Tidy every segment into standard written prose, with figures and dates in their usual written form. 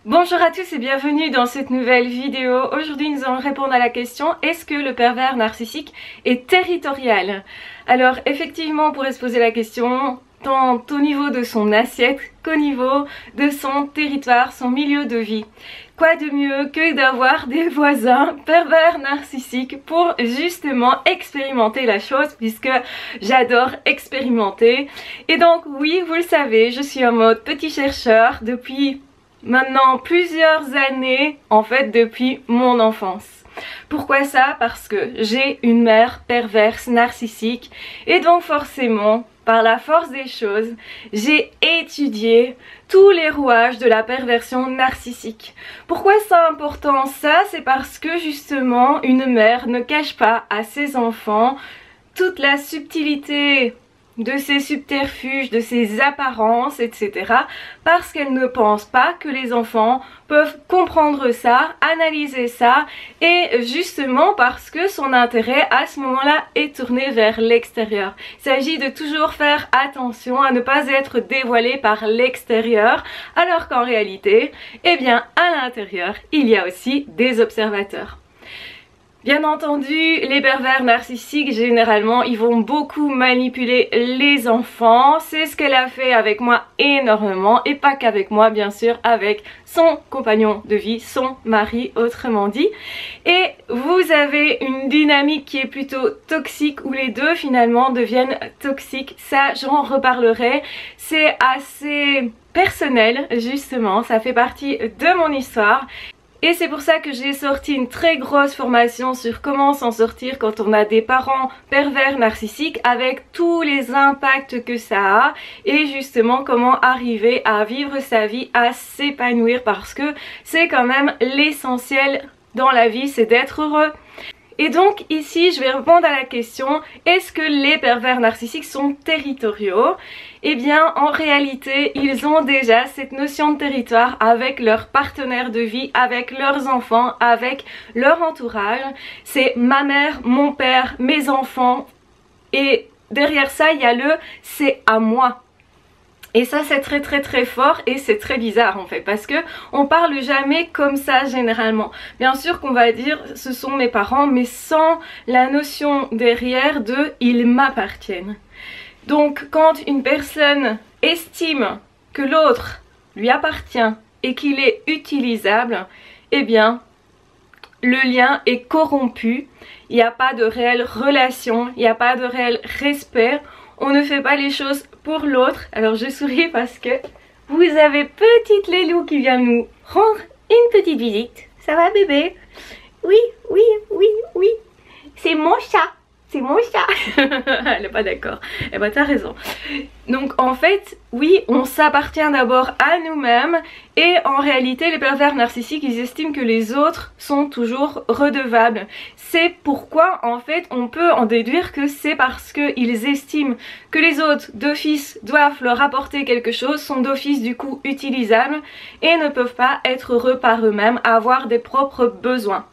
Bonjour à tous et bienvenue dans cette nouvelle vidéo. Aujourd'hui nous allons répondre à la question: est-ce que le pervers narcissique est territorial? Alors effectivement on pourrait se poser la question tant au niveau de son assiette qu'au niveau de son territoire, son milieu de vie. Quoi de mieux que d'avoir des voisins pervers narcissiques pour justement expérimenter la chose, puisque j'adore expérimenter. Et donc oui, vous le savez, je suis en mode petit chercheur depuis maintenant plusieurs années, en fait depuis mon enfance. Pourquoi ça? Parce que j'ai une mère perverse, narcissique, et donc forcément, par la force des choses, j'ai étudié tous les rouages de la perversion narcissique. Pourquoi c'est important ça? C'est parce que justement, une mère ne cache pas à ses enfants toute la subtilité de ses subterfuges, de ses apparences, etc. parce qu'elle ne pense pas que les enfants peuvent comprendre ça, analyser ça, et justement parce que son intérêt à ce moment-là est tourné vers l'extérieur. Il s'agit de toujours faire attention à ne pas être dévoilé par l'extérieur, alors qu'en réalité, eh bien, à l'intérieur, il y a aussi des observateurs. Bien entendu, les pervers narcissiques, généralement, ils vont beaucoup manipuler les enfants. C'est ce qu'elle a fait avec moi énormément, et pas qu'avec moi, bien sûr, avec son compagnon de vie, son mari, autrement dit. Et vous avez une dynamique qui est plutôt toxique, où les deux, finalement, deviennent toxiques. Ça, j'en reparlerai. C'est assez personnel, justement. Ça fait partie de mon histoire. Et c'est pour ça que j'ai sorti une très grosse formation sur comment s'en sortir quand on a des parents pervers narcissiques, avec tous les impacts que ça a, et justement comment arriver à vivre sa vie, à s'épanouir, parce que c'est quand même l'essentiel dans la vie, c'est d'être heureux. Et donc ici je vais répondre à la question: est-ce que les pervers narcissiques sont territoriaux? Eh bien en réalité ils ont déjà cette notion de territoire avec leurs partenaires de vie, avec leurs enfants, avec leur entourage. C'est ma mère, mon père, mes enfants, et derrière ça il y a le c'est à moi. Et ça c'est très fort, et c'est très bizarre en fait, parce que on parle jamais comme ça généralement. Bien sûr qu'on va dire ce sont mes parents, mais sans la notion derrière de ils m'appartiennent. Donc quand une personne estime que l'autre lui appartient et qu'il est utilisable, eh bien le lien est corrompu, il n'y a pas de réelle relation, il n'y a pas de réel respect. On ne fait pas les choses pour l'autre. Alors je souris parce que vous avez petite Lélou qui vient nous rendre une petite visite. Ça va bébé? Oui, c'est mon chat. C'est mon chat. Elle n'est pas d'accord. Eh ben t'as raison. Donc en fait, oui, on s'appartient d'abord à nous-mêmes, et en réalité les pervers narcissiques ils estiment que les autres sont toujours redevables. C'est pourquoi en fait on peut en déduire que c'est parce qu'ils estiment que les autres d'office doivent leur apporter quelque chose, sont d'office du coup utilisables, et ne peuvent pas être heureux par eux-mêmes, avoir des propres besoins.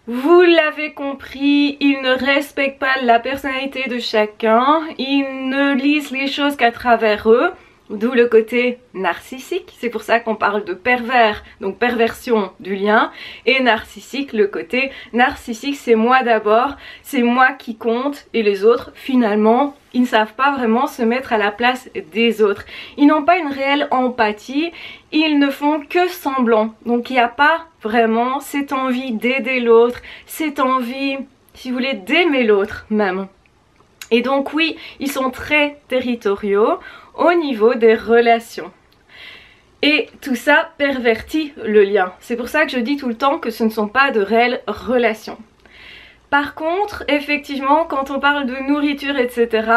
Vous l'avez compris, ils ne respectent pas la personnalité de chacun, ils ne lisent les choses qu'à travers eux, d'où le côté narcissique. C'est pour ça qu'on parle de pervers, donc perversion du lien, et narcissique, le côté narcissique, c'est moi d'abord, c'est moi qui compte, et les autres finalement ils ne savent pas vraiment se mettre à la place des autres. Ils n'ont pas une réelle empathie, ils ne font que semblant. Donc il n'y a pas vraiment cette envie d'aider l'autre, cette envie, si vous voulez, d'aimer l'autre même. Et donc oui, ils sont très territoriaux au niveau des relations. Et tout ça pervertit le lien. C'est pour ça que je dis tout le temps que ce ne sont pas de réelles relations. Par contre, effectivement, quand on parle de nourriture, etc.,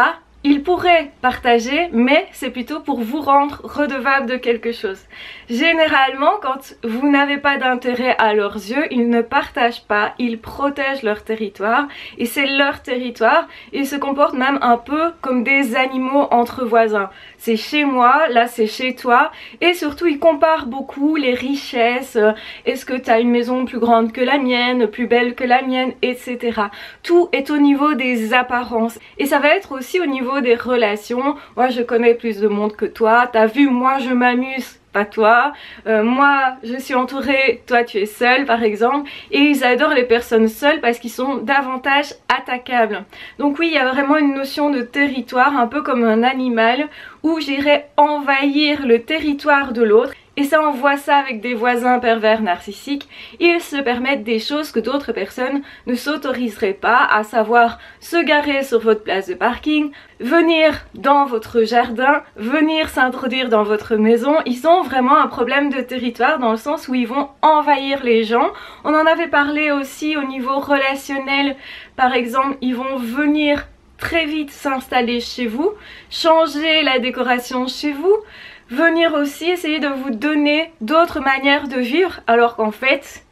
ils pourraient partager, mais c'est plutôt pour vous rendre redevable de quelque chose. Généralement, quand vous n'avez pas d'intérêt à leurs yeux, ils ne partagent pas, ils protègent leur territoire, et c'est leur territoire. Ils se comportent même un peu comme des animaux entre voisins. C'est chez moi, là c'est chez toi, et surtout ils comparent beaucoup les richesses. Est-ce que tu as une maison plus grande que la mienne, plus belle que la mienne, etc. Tout est au niveau des apparences, et ça va être aussi au niveau des relations. Moi je connais plus de monde que toi, t'as vu, moi je m'amuse pas toi, moi je suis entourée, toi tu es seule par exemple, et ils adorent les personnes seules parce qu'ils sont davantage attaquables. Donc oui, il y a vraiment une notion de territoire, un peu comme un animal, où j'irai envahir le territoire de l'autre. Et ça, on voit ça avec des voisins pervers narcissiques. Ils se permettent des choses que d'autres personnes ne s'autoriseraient pas, à savoir se garer sur votre place de parking, venir dans votre jardin, venir s'introduire dans votre maison. Ils ont vraiment un problème de territoire dans le sens où ils vont envahir les gens. On en avait parlé aussi au niveau relationnel. Par exemple, ils vont venir très vite s'installer chez vous, changer la décoration chez vous, venir aussi essayer de vous donner d'autres manières de vivre, alors qu'en fait,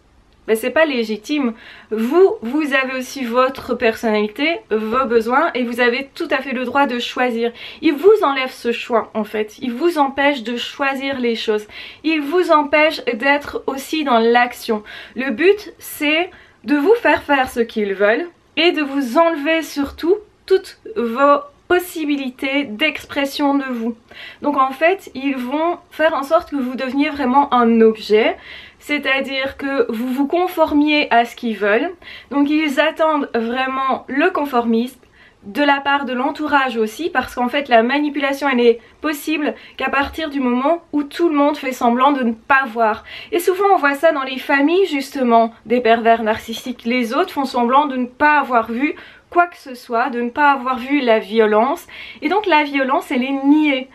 c'est pas légitime. Vous avez aussi votre personnalité, vos besoins, et vous avez tout à fait le droit de choisir. Il vous enlève ce choix en fait, il vous empêche de choisir les choses, il vous empêche d'être aussi dans l'action. Le but, c'est de vous faire faire ce qu'ils veulent et de vous enlever surtout toutes vos possibilités d'expression de vous. Donc en fait, ils vont faire en sorte que vous deveniez vraiment un objet, c'est-à-dire que vous vous conformiez à ce qu'ils veulent. Donc ils attendent vraiment le conformisme de la part de l'entourage aussi, parce qu'en fait la manipulation elle n'est possible qu'à partir du moment où tout le monde fait semblant de ne pas voir. Et souvent on voit ça dans les familles justement des pervers narcissiques. Les autres font semblant de ne pas avoir vu quoi que ce soit, de ne pas avoir vu la violence, et donc la violence elle est niée,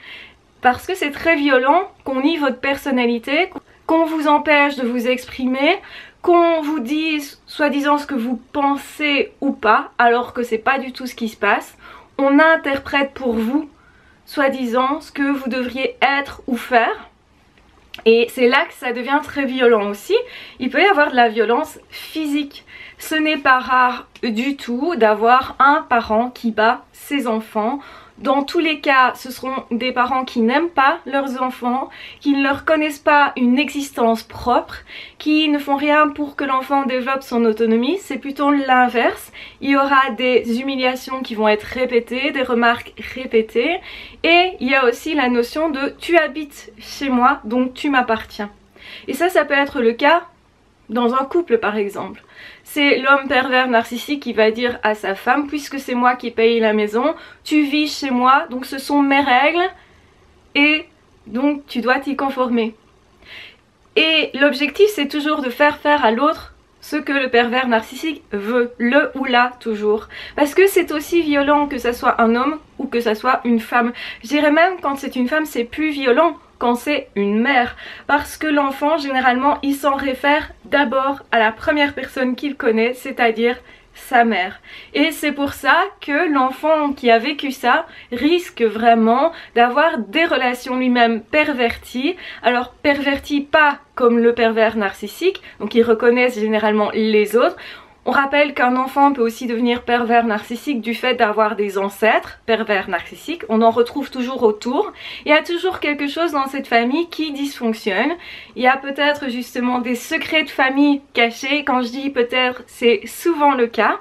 parce que c'est très violent qu'on nie votre personnalité, qu'on vous empêche de vous exprimer, qu'on vous dise soi-disant ce que vous pensez ou pas, alors que c'est pas du tout ce qui se passe. On interprète pour vous soi-disant ce que vous devriez être ou faire. Et c'est là que ça devient très violent aussi. Il peut y avoir de la violence physique. Ce n'est pas rare du tout d'avoir un parent qui bat ses enfants. Dans tous les cas, ce seront des parents qui n'aiment pas leurs enfants, qui ne leur connaissent pas une existence propre, qui ne font rien pour que l'enfant développe son autonomie. C'est plutôt l'inverse. Il y aura des humiliations qui vont être répétées, des remarques répétées. Et il y a aussi la notion de « tu habites chez moi, donc tu m'appartiens ». Et ça peut être le cas dans un couple par exemple. C'est l'homme pervers narcissique qui va dire à sa femme, puisque c'est moi qui paye la maison, tu vis chez moi, donc ce sont mes règles et donc tu dois t'y conformer. Et l'objectif c'est toujours de faire faire à l'autre ce que le pervers narcissique veut, le ou la toujours. Parce que c'est aussi violent que ça soit un homme ou que ça soit une femme. Je dirais même quand c'est une femme c'est plus violent quand c'est une mère, parce que l'enfant généralement il s'en réfère d'abord à la première personne qu'il connaît, c'est-à-dire sa mère. Et c'est pour ça que l'enfant qui a vécu ça risque vraiment d'avoir des relations lui-même perverties. Alors perverties pas comme le pervers narcissique, donc ils reconnaissent généralement les autres. On rappelle qu'un enfant peut aussi devenir pervers narcissique du fait d'avoir des ancêtres pervers narcissiques. On en retrouve toujours autour. Il y a toujours quelque chose dans cette famille qui dysfonctionne. Il y a peut-être justement des secrets de famille cachés. Quand je dis peut-être, c'est souvent le cas.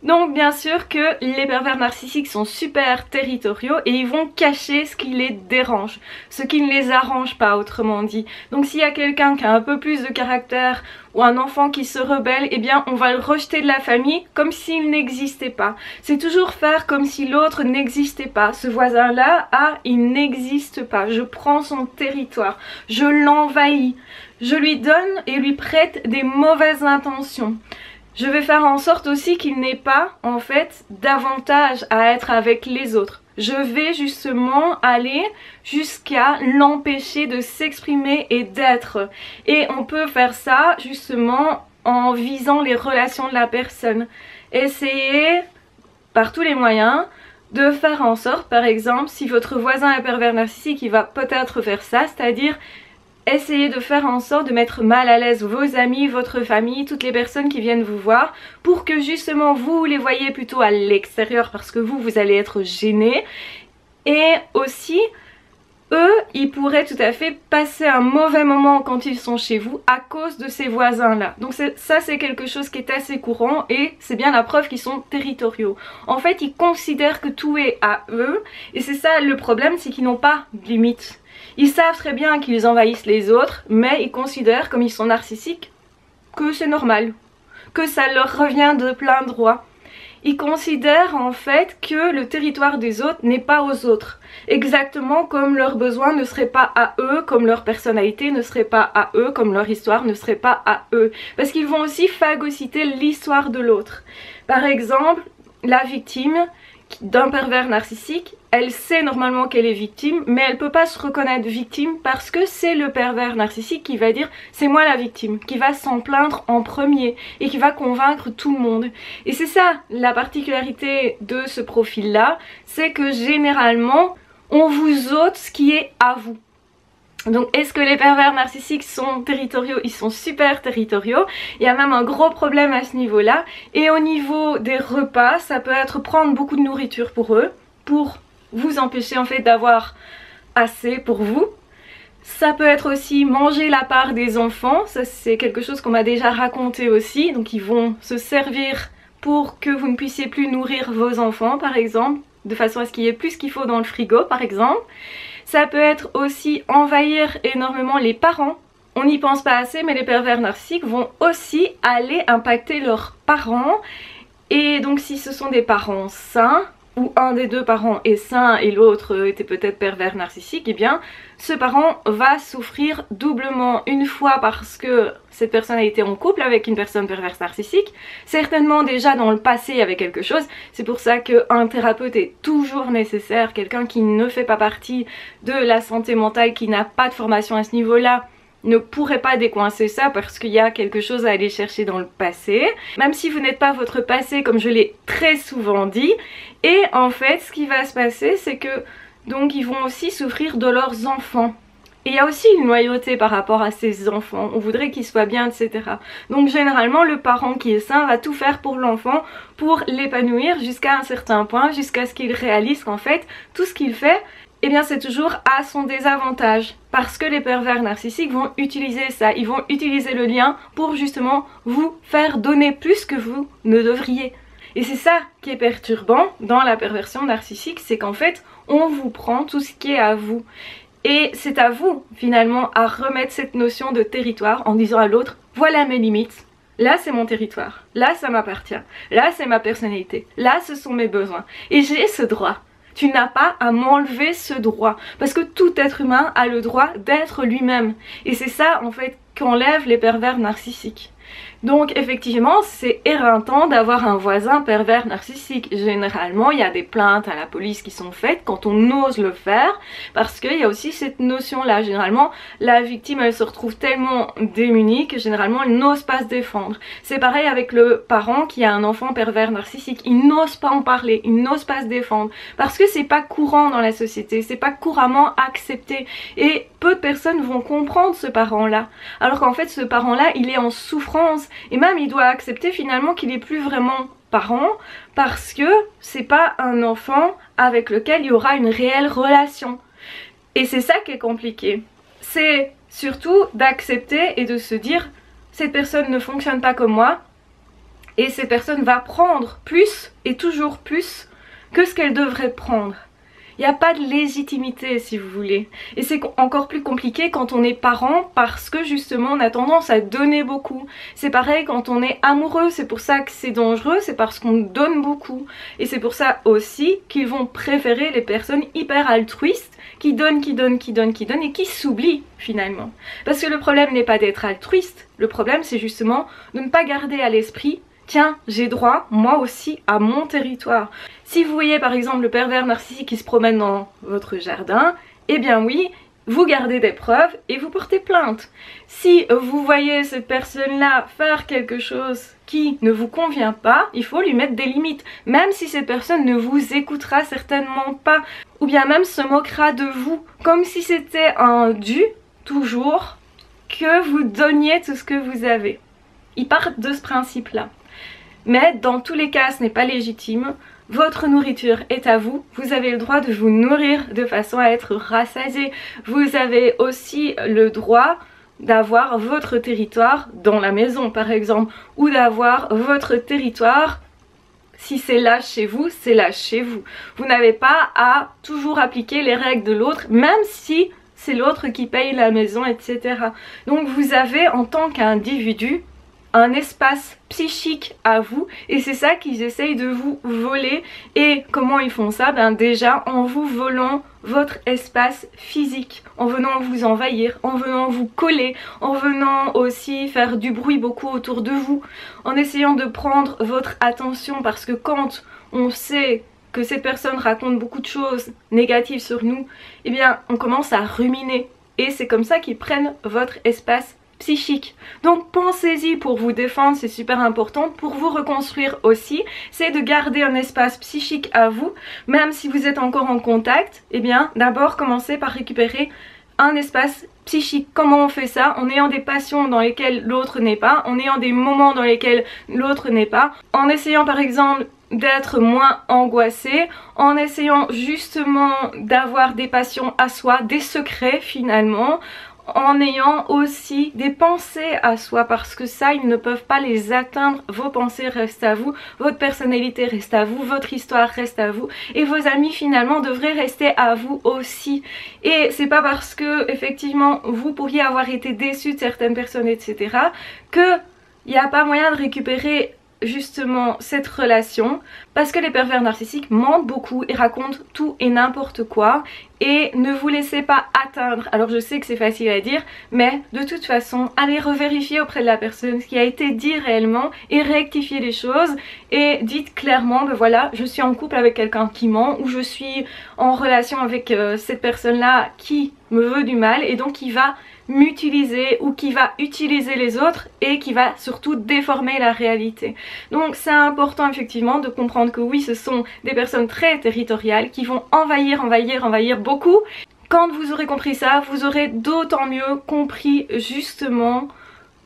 Donc bien sûr que les pervers narcissiques sont super territoriaux et ils vont cacher ce qui les dérange, ce qui ne les arrange pas autrement dit. Donc s'il y a quelqu'un qui a un peu plus de caractère ou un enfant qui se rebelle, eh bien on va le rejeter de la famille comme s'il n'existait pas. C'est toujours faire comme si l'autre n'existait pas. Ce voisin-là, il n'existe pas. Je prends son territoire, je l'envahis, je lui donne et lui prête des mauvaises intentions. Je vais faire en sorte aussi qu'il n'ait pas en fait d'avantage à être avec les autres. Je vais justement aller jusqu'à l'empêcher de s'exprimer et d'être. Et on peut faire ça justement en visant les relations de la personne. Essayez par tous les moyens de faire en sorte, par exemple, si votre voisin est pervers narcissique, il va peut-être faire ça, c'est-à-dire essayez de faire en sorte de mettre mal à l'aise vos amis, votre famille, toutes les personnes qui viennent vous voir pour que justement vous les voyez plutôt à l'extérieur parce que vous allez être gêné. Et aussi, eux, ils pourraient tout à fait passer un mauvais moment quand ils sont chez vous à cause de ces voisins-là. Donc ça, c'est quelque chose qui est assez courant et c'est bien la preuve qu'ils sont territoriaux. En fait, ils considèrent que tout est à eux et c'est ça le problème, c'est qu'ils n'ont pas de limite. Ils savent très bien qu'ils envahissent les autres, mais ils considèrent, comme ils sont narcissiques, que c'est normal, que ça leur revient de plein droit. Ils considèrent en fait que le territoire des autres n'est pas aux autres. Exactement comme leurs besoins ne seraient pas à eux, comme leur personnalité ne serait pas à eux, comme leur histoire ne serait pas à eux. Parce qu'ils vont aussi phagocyter l'histoire de l'autre. Par exemple, la victime d'un pervers narcissique, elle sait normalement qu'elle est victime, mais elle peut pas se reconnaître victime parce que c'est le pervers narcissique qui va dire c'est moi la victime, qui va s'en plaindre en premier et qui va convaincre tout le monde. Et c'est ça la particularité de ce profil-là, c'est que généralement on vous ôte ce qui est à vous. Donc est-ce que les pervers narcissiques sont territoriaux? Ils sont super territoriaux. Il y a même un gros problème à ce niveau-là. Et au niveau des repas, ça peut être prendre beaucoup de nourriture pour eux, pour vous empêcher en fait d'avoir assez pour vous. Ça peut être aussi manger la part des enfants. Ça c'est quelque chose qu'on m'a déjà raconté aussi. Donc ils vont se servir pour que vous ne puissiez plus nourrir vos enfants par exemple, de façon à ce qu'il y ait plus qu'il faut dans le frigo par exemple. Ça peut être aussi envahir énormément les parents. On n'y pense pas assez, mais les pervers narcissiques vont aussi aller impacter leurs parents. Et donc si ce sont des parents sains, ou un des deux parents est sain et l'autre était peut-être pervers narcissique, eh bien ce parent va souffrir doublement, une fois parce que cette personne a été en couple avec une personne perverse narcissique, certainement déjà dans le passé il y avait quelque chose. C'est pour ça qu'un thérapeute est toujours nécessaire, quelqu'un qui ne fait pas partie de la santé mentale, qui n'a pas de formation à ce niveau-là, ne pourrait pas décoincer ça parce qu'il y a quelque chose à aller chercher dans le passé, même si vous n'êtes pas votre passé comme je l'ai très souvent dit. Et en fait ce qui va se passer c'est que donc ils vont aussi souffrir de leurs enfants. Et il y a aussi une loyauté par rapport à ces enfants, on voudrait qu'ils soient bien, etc. Donc généralement le parent qui est sain va tout faire pour l'enfant, pour l'épanouir jusqu'à un certain point, jusqu'à ce qu'il réalise qu'en fait tout ce qu'il fait, eh bien c'est toujours à son désavantage. Parce que les pervers narcissiques vont utiliser ça, ils vont utiliser le lien pour justement vous faire donner plus que vous ne devriez. Et c'est ça qui est perturbant dans la perversion narcissique, c'est qu'en fait on vous prend tout ce qui est à vous. Et c'est à vous finalement à remettre cette notion de territoire en disant à l'autre voilà mes limites, là c'est mon territoire, là ça m'appartient, là c'est ma personnalité, là ce sont mes besoins et j'ai ce droit. Tu n'as pas à m'enlever ce droit parce que tout être humain a le droit d'être lui-même et c'est ça en fait qu'enlèvent les pervers narcissiques. Donc effectivement c'est éreintant d'avoir un voisin pervers narcissique. Généralement il y a des plaintes à la police qui sont faites quand on ose le faire parce qu'il y a aussi cette notion là. Généralement la victime elle se retrouve tellement démunie que généralement elle n'ose pas se défendre. C'est pareil avec le parent qui a un enfant pervers narcissique, il n'ose pas en parler, il n'ose pas se défendre parce que c'est pas courant dans la société, c'est pas couramment accepté et peu de personnes vont comprendre ce parent là alors qu'en fait ce parent là il est en souffrance. Et même il doit accepter finalement qu'il n'est plus vraiment parent parce que c'est pas un enfant avec lequel il y aura une réelle relation. Et c'est ça qui est compliqué. C'est surtout d'accepter et de se dire cette personne ne fonctionne pas comme moi et cette personne va prendre plus et toujours plus que ce qu'elle devrait prendre. Il n'y a pas de légitimité si vous voulez. Et c'est encore plus compliqué quand on est parent parce que justement on a tendance à donner beaucoup. C'est pareil quand on est amoureux, c'est pour ça que c'est dangereux, c'est parce qu'on donne beaucoup. Et c'est pour ça aussi qu'ils vont préférer les personnes hyper altruistes qui donnent et qui s'oublient finalement. Parce que le problème n'est pas d'être altruiste, le problème c'est justement de ne pas garder à l'esprit tiens, j'ai droit, moi aussi, à mon territoire. Si vous voyez par exemple le pervers narcissique qui se promène dans votre jardin, eh bien oui, vous gardez des preuves et vous portez plainte. Si vous voyez cette personne-là faire quelque chose qui ne vous convient pas, il faut lui mettre des limites. Même si cette personne ne vous écoutera certainement pas, ou bien même se moquera de vous, comme si c'était un dû, toujours, que vous donniez tout ce que vous avez. Ils partent de ce principe-là. Mais dans tous les cas ce n'est pas légitime, votre nourriture est à vous, vous avez le droit de vous nourrir de façon à être rassasié, vous avez aussi le droit d'avoir votre territoire dans la maison par exemple, ou d'avoir votre territoire, si c'est là chez vous, c'est là chez vous. Vous n'avez pas à toujours appliquer les règles de l'autre, même si c'est l'autre qui paye la maison, etc. Donc vous avez en tant qu'individu un espace psychique à vous et c'est ça qu'ils essayent de vous voler. Et comment ils font ça? Ben déjà en vous volant votre espace physique, en venant vous envahir, en venant vous coller, en venant aussi faire du bruit beaucoup autour de vous, en essayant de prendre votre attention, parce que quand on sait que cette personne raconte beaucoup de choses négatives sur nous, eh bien on commence à ruminer et c'est comme ça qu'ils prennent votre espace psychique. Donc pensez-y pour vous défendre, c'est super important. Pour vous reconstruire aussi, c'est de garder un espace psychique à vous, même si vous êtes encore en contact. Eh bien d'abord commencez par récupérer un espace psychique. Comment on fait ça? En ayant des passions dans lesquelles l'autre n'est pas, en ayant des moments dans lesquels l'autre n'est pas, en essayant par exemple d'être moins angoissé, en essayant justement d'avoir des passions à soi, des secrets finalement, en ayant aussi des pensées à soi, parce que ça ils ne peuvent pas les atteindre. Vos pensées restent à vous, votre personnalité reste à vous, votre histoire reste à vous et vos amis finalement devraient rester à vous aussi. Et c'est pas parce que effectivement vous pourriez avoir été déçu de certaines personnes etc que il n'y a pas moyen de récupérer justement cette relation, parce que les pervers narcissiques mentent beaucoup et racontent tout et n'importe quoi. Et ne vous laissez pas atteindre. Alors je sais que c'est facile à dire, mais de toute façon allez revérifier auprès de la personne ce qui a été dit réellement et rectifier les choses et dites clairement ben voilà, je suis en couple avec quelqu'un qui ment, ou je suis en relation avec cette personne là qui me veut du mal et donc qui va m'utiliser ou qui va utiliser les autres et qui va surtout déformer la réalité. Donc c'est important effectivement de comprendre que oui, ce sont des personnes très territoriales qui vont envahir beaucoup. Quand vous aurez compris ça, vous aurez d'autant mieux compris justement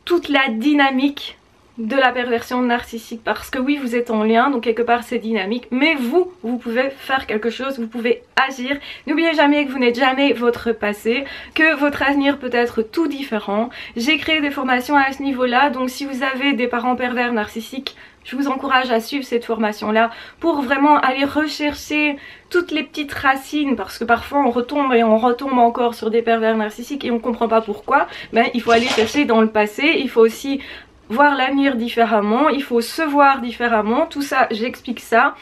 toute la dynamique de la perversion narcissique, parce que oui vous êtes en lien donc quelque part c'est dynamique, mais vous pouvez faire quelque chose, vous pouvez agir. N'oubliez jamais que vous n'êtes jamais votre passé, que votre avenir peut être tout différent. J'ai créé des formations à ce niveau là, donc si vous avez des parents pervers narcissiques, je vous encourage à suivre cette formation là pour vraiment aller rechercher toutes les petites racines, parce que parfois on retombe et on retombe encore sur des pervers narcissiques et on comprend pas pourquoi. Ben, il faut aller chercher dans le passé, il faut aussi voir l'avenir différemment, il faut se voir différemment, tout ça j'explique ça.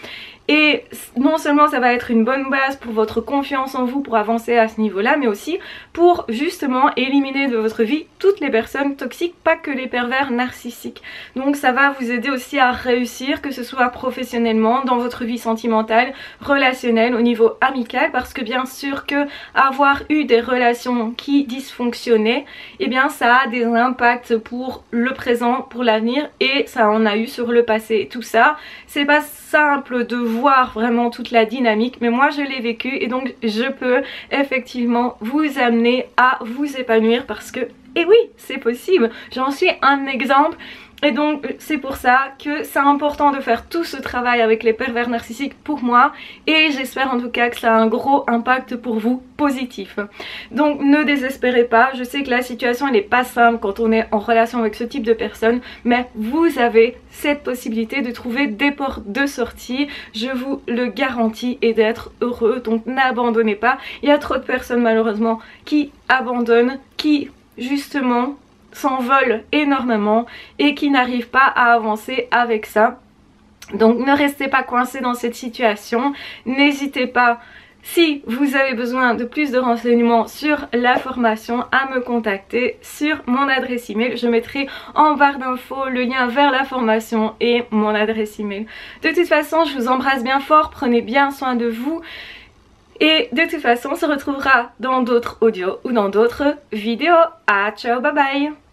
Et non seulement ça va être une bonne base pour votre confiance en vous pour avancer à ce niveau là, mais aussi pour justement éliminer de votre vie toutes les personnes toxiques, pas que les pervers narcissiques. Donc ça va vous aider aussi à réussir, que ce soit professionnellement, dans votre vie sentimentale, relationnelle, au niveau amical, parce que bien sûr que avoir eu des relations qui dysfonctionnaient, eh bien ça a des impacts pour le présent, pour l'avenir, et ça en a eu sur le passé. Tout ça, c'est pas simple de voir vraiment toute la dynamique, mais moi je l'ai vécu et donc je peux effectivement vous amener à vous épanouir, parce que, et oui, c'est possible, j'en suis un exemple. Et donc c'est pour ça que c'est important de faire tout ce travail avec les pervers narcissiques pour moi, et j'espère en tout cas que ça a un gros impact pour vous positif. Donc ne désespérez pas, je sais que la situation elle n'est pas simple quand on est en relation avec ce type de personnes, mais vous avez cette possibilité de trouver des portes de sortie, je vous le garantis, et d'être heureux. Donc n'abandonnez pas, il y a trop de personnes malheureusement qui abandonnent, qui justement s'envolent énormément et qui n'arrivent pas à avancer avec ça. Donc ne restez pas coincés dans cette situation, n'hésitez pas, si vous avez besoin de plus de renseignements sur la formation, à me contacter sur mon adresse email. Je mettrai en barre d'infos le lien vers la formation et mon adresse email. De toute façon, je vous embrasse bien fort, prenez bien soin de vous. Et de toute façon, on se retrouvera dans d'autres audios ou dans d'autres vidéos. Ah, ciao, bye bye!